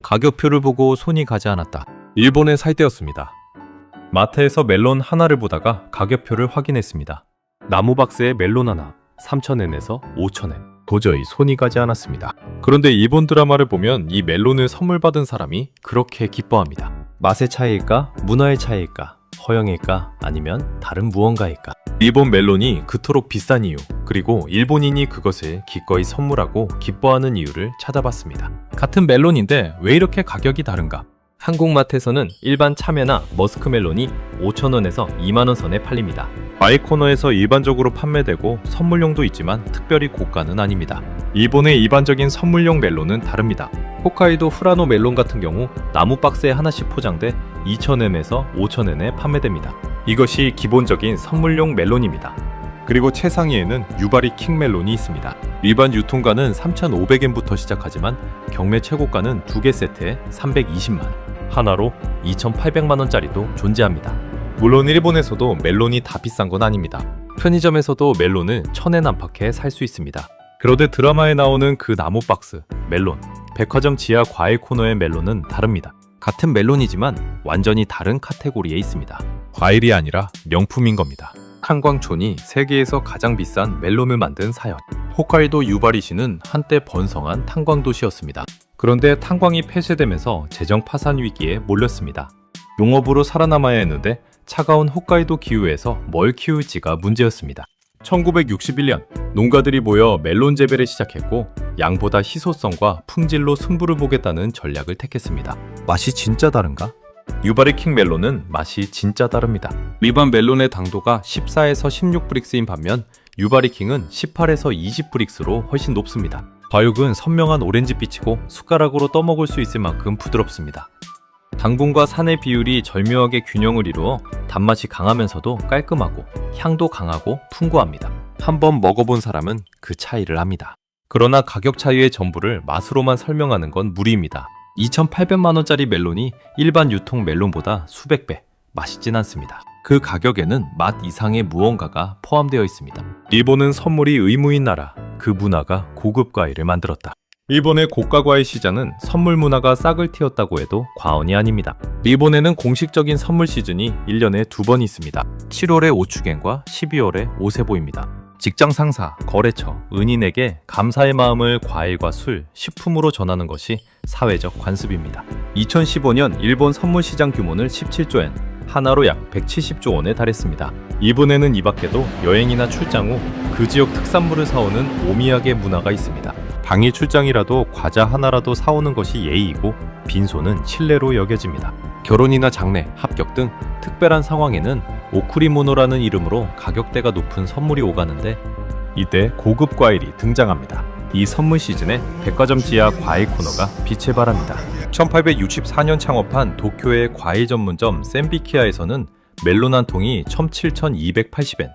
가격표를 보고 손이 가지 않았다. 일본에 살 때였습니다. 마트에서 멜론 하나를 보다가 가격표를 확인했습니다. 나무 박스에 멜론 하나 3,000엔에서 5,000엔. 도저히 손이 가지 않았습니다. 그런데 일본 드라마를 보면 이 멜론을 선물 받은 사람이 그렇게 기뻐합니다. 맛의 차이일까? 문화의 차이일까? 허영일까? 아니면 다른 무언가일까? 일본 멜론이 그토록 비싼 이유, 그리고 일본인이 그것을 기꺼이 선물하고 기뻐하는 이유를 찾아봤습니다. 같은 멜론인데 왜 이렇게 가격이 다른가? 한국마트에서는 일반 참외나 머스크멜론이 5,000원에서 2만원 선에 팔립니다. 과일 코너에서 일반적으로 판매되고 선물용도 있지만 특별히 고가는 아닙니다. 일본의 일반적인 선물용 멜론은 다릅니다. 홋카이도 후라노 멜론 같은 경우 나무 박스에 하나씩 포장돼 2,000엔에서 5,000엔에 판매됩니다. 이것이 기본적인 선물용 멜론입니다. 그리고 최상위에는 유바리 킹 멜론이 있습니다. 일반 유통가는 3,500엔부터 시작하지만 경매 최고가는 2개 세트에 320만, 하나로 2,800만원짜리도 존재합니다. 물론 일본에서도 멜론이 다 비싼 건 아닙니다. 편의점에서도 멜론을 1,000엔 안팎에 살 수 있습니다. 그런데 드라마에 나오는 그 나무 박스, 멜론, 백화점 지하 과일 코너의 멜론은 다릅니다. 같은 멜론이지만 완전히 다른 카테고리에 있습니다. 과일이 아니라 명품인 겁니다. 탄광촌이 세계에서 가장 비싼 멜론을 만든 사연. 홋카이도 유바리시는 한때 번성한 탄광도시였습니다. 그런데 탄광이 폐쇄되면서 재정 파산 위기에 몰렸습니다. 농업으로 살아남아야 했는데 차가운 홋카이도 기후에서 뭘 키울지가 문제였습니다. 1961년 농가들이 모여 멜론 재배를 시작했고 양보다 희소성과 품질로 승부를 보겠다는 전략을 택했습니다. 맛이 진짜 다른가? 유바리킹 멜론은 맛이 진짜 다릅니다. 일반 멜론의 당도가 14에서 16브릭스인 반면 유바리킹은 18에서 20브릭스로 훨씬 높습니다. 과육은 선명한 오렌지빛이고 숟가락으로 떠먹을 수 있을 만큼 부드럽습니다. 당분과 산의 비율이 절묘하게 균형을 이루어 단맛이 강하면서도 깔끔하고 향도 강하고 풍부합니다. 한번 먹어본 사람은 그 차이를 압니다. 그러나 가격 차이의 전부를 맛으로만 설명하는 건 무리입니다. 2,800만원짜리 멜론이 일반 유통 멜론보다 수백 배 맛있진 않습니다. 그 가격에는 맛 이상의 무언가가 포함되어 있습니다. 일본은 선물이 의무인 나라, 그 문화가 고급 과일을 만들었다. 일본의 고가 과일 시장은 선물 문화가 싹을 틔웠다고 해도 과언이 아닙니다. 일본에는 공식적인 선물 시즌이 1년에 2번 있습니다. 7월에 오추겐과 12월에 오세보입니다. 직장 상사, 거래처, 은인에게 감사의 마음을 과일과 술, 식품으로 전하는 것이 사회적 관습입니다. 2015년 일본 선물 시장 규모는 17조엔, 하나로 약 170조 원에 달했습니다. 일본에는 이 밖에도 여행이나 출장 후 그 지역 특산물을 사오는 오미야게 문화가 있습니다. 당일 출장이라도 과자 하나라도 사오는 것이 예의이고 빈손은 신뢰로 여겨집니다. 결혼이나 장례, 합격 등 특별한 상황에는 오쿠리모노라는 이름으로 가격대가 높은 선물이 오가는데 이때 고급 과일이 등장합니다. 이 선물 시즌에 백화점 지하 과일 코너가 빛을 발합니다. 1864년 창업한 도쿄의 과일 전문점 센비키아에서는 멜론 한 통이 17,280엔,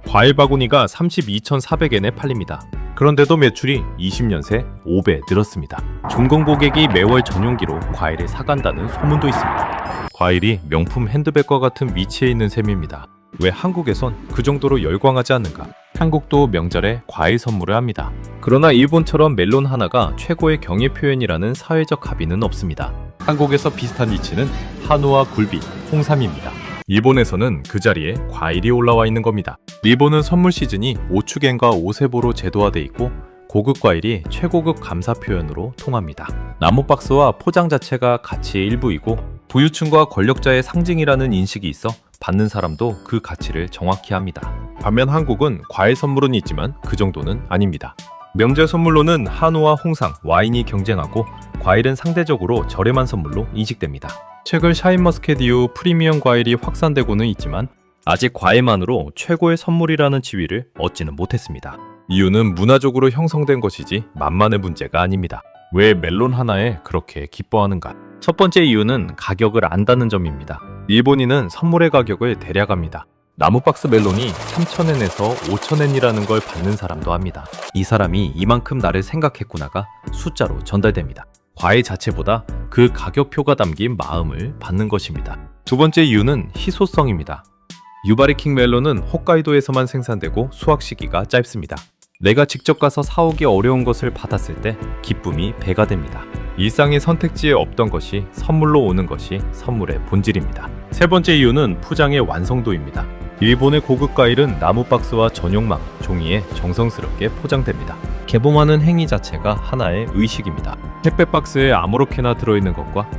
과일 바구니가 32,400엔에 팔립니다. 그런데도 매출이 20년 새 5배 늘었습니다. 중공 고객이 매월 전용기로 과일을 사간다는 소문도 있습니다. 과일이 명품 핸드백과 같은 위치에 있는 셈입니다. 왜 한국에선 그 정도로 열광하지 않는가? 한국도 명절에 과일 선물을 합니다. 그러나 일본처럼 멜론 하나가 최고의 경의 표현이라는 사회적 합의는 없습니다. 한국에서 비슷한 위치는 한우와 굴비, 홍삼입니다. 일본에서는 그 자리에 과일이 올라와 있는 겁니다. 일본은 선물 시즌이 오추겐과 오세보로 제도화돼 있고 고급 과일이 최고급 감사 표현으로 통합니다. 나무 박스와 포장 자체가 가치의 일부이고 부유층과 권력자의 상징이라는 인식이 있어 받는 사람도 그 가치를 정확히 합니다. 반면 한국은 과일 선물은 있지만 그 정도는 아닙니다. 명절 선물로는 한우와 홍삼, 와인이 경쟁하고 과일은 상대적으로 저렴한 선물로 인식됩니다. 최근 샤인머스켓 이후 프리미엄 과일이 확산되고는 있지만 아직 과일만으로 최고의 선물이라는 지위를 얻지는 못했습니다. 이유는 문화적으로 형성된 것이지 만만의 문제가 아닙니다. 왜 멜론 하나에 그렇게 기뻐하는가? 첫 번째 이유는 가격을 안다는 점입니다. 일본인은 선물의 가격을 대략 압니다. 나무박스 멜론이 3,000엔에서 5,000엔이라는 걸 받는 사람도 합니다. 이 사람이 이만큼 나를 생각했구나가 숫자로 전달됩니다. 과일 자체보다 그 가격표가 담긴 마음을 받는 것입니다. 두 번째 이유는 희소성입니다. 유바리킹 멜론은 홋카이도에서만 생산되고 수확 시기가 짧습니다. 내가 직접 가서 사오기 어려운 것을 받았을 때 기쁨이 배가 됩니다. 일상의 선택지에 없던 것이 선물로 오는 것이 선물의 본질입니다. 세 번째 이유는 포장의 완성도입니다. 일본의 고급 과일은 나무 박스와 전용망, 종이에 정성스럽게 포장됩니다. 개봉하는 행위 자체가 하나의 의식입니다. 택배 박스에 아무렇게나 들어있는 것과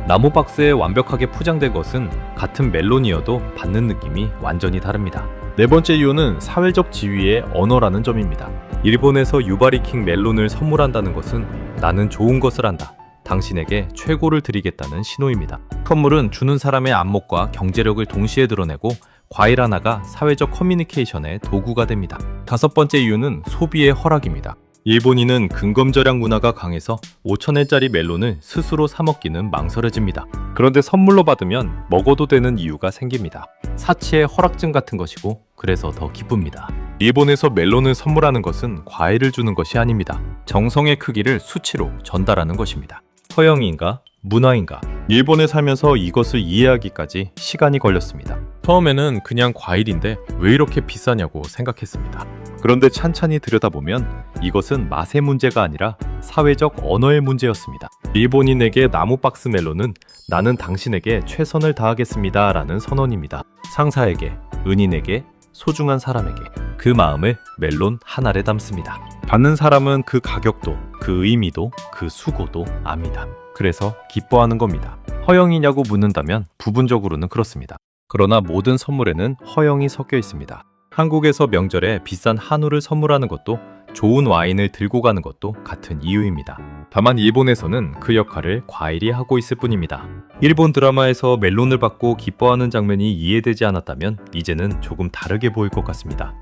나무 박스에 완벽하게 포장된 것은 같은 멜론이어도 받는 느낌이 완전히 다릅니다. 네 번째 이유는 사회적 지위의 언어라는 점입니다. 일본에서 유바리킹 멜론을 선물한다는 것은 나는 좋은 것을 한다, 당신에게 최고를 드리겠다는 신호입니다. 선물은 주는 사람의 안목과 경제력을 동시에 드러내고 과일 하나가 사회적 커뮤니케이션의 도구가 됩니다. 다섯 번째 이유는 소비의 허락입니다. 일본인은 근검절약 문화가 강해서 5,000엔짜리 멜론을 스스로 사 먹기는 망설여집니다. 그런데 선물로 받으면 먹어도 되는 이유가 생깁니다. 사치의 허락증 같은 것이고 그래서 더 기쁩니다. 일본에서 멜론을 선물하는 것은 과일을 주는 것이 아닙니다. 정성의 크기를 수치로 전달하는 것입니다. 서양인가? 문화인가? 일본에 살면서 이것을 이해하기까지 시간이 걸렸습니다. 처음에는 그냥 과일인데 왜 이렇게 비싸냐고 생각했습니다. 그런데 찬찬히 들여다보면 이것은 맛의 문제가 아니라 사회적 언어의 문제였습니다. 일본인에게 나무 박스 멜론은 나는 당신에게 최선을 다하겠습니다 라는 선언입니다. 상사에게, 은인에게, 소중한 사람에게 그 마음을 멜론 한 알에 담습니다. 받는 사람은 그 가격도, 그 의미도, 그 수고도 압니다. 그래서 기뻐하는 겁니다. 허영이냐고 묻는다면 부분적으로는 그렇습니다. 그러나 모든 선물에는 허영이 섞여 있습니다. 한국에서 명절에 비싼 한우를 선물하는 것도 좋은 와인을 들고 가는 것도 같은 이유입니다. 다만 일본에서는 그 역할을 과일이 하고 있을 뿐입니다. 일본 드라마에서 멜론을 받고 기뻐하는 장면이 이해되지 않았다면 이제는 조금 다르게 보일 것 같습니다.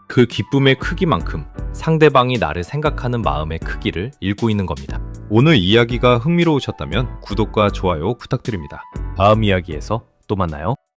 그 기쁨의 크기만큼 상대방이 나를 생각하는 마음의 크기를 읽고 있는 겁니다. 오늘 이야기가 흥미로우셨다면 구독과 좋아요 부탁드립니다. 다음 이야기에서 또 만나요.